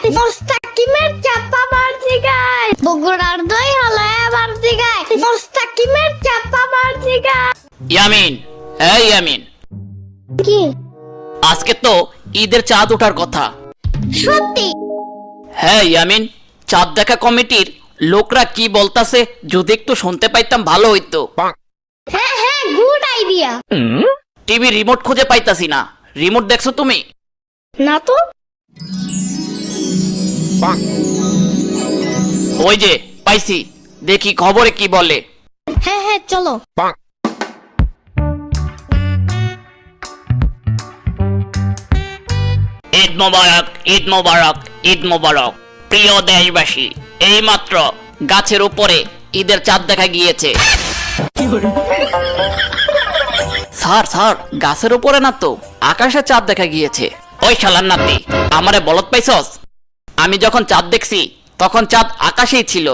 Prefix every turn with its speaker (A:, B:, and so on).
A: মোস্তাকিমের চাপা বার জায়গায় বগুড়ার দই হালায় বার জায়গায় মোস্তাকিমের চাপা বার জায়গায়।
B: ইয়ামিন, এই ইয়ামিন,
A: কি
B: আজকে তো ঈদের চাঁদ ওঠার কথা।
A: সত্যি?
B: হ্যাঁ ইয়ামিন, চাঁদ দেখা কমিটির লোকরা কি বলতাছে যদি একটু শুনতে পাইতাম ভালো হইতো।
A: হ্যাঁ হ্যাঁ, গুড আইডিয়া।
B: টিভি রিমোট খুঁজে পাইতাছি না। রিমোট দেখছো তুমি?
A: না তো।
B: ওই যে পাইছি, দেখি খবরে কি বলে।
A: হ্যাঁ হ্যাঁ, চলো।
B: ঈদ মোবারক, ঈদ মোবারক, ঈদ মোবারক। প্রিয় দেশবাসী, এইমাত্র গাছের উপরে ঈদের চাঁদ দেখা গিয়েছে। স্যার স্যার, গাছের উপরে না তো, আকাশে চাঁদ দেখা গিয়েছে। ওই শালার নাতি, আমারে বলত পাইছস? আমি যখন চাঁদ দেখছি তখন চাঁদ আকাশেই ছিল।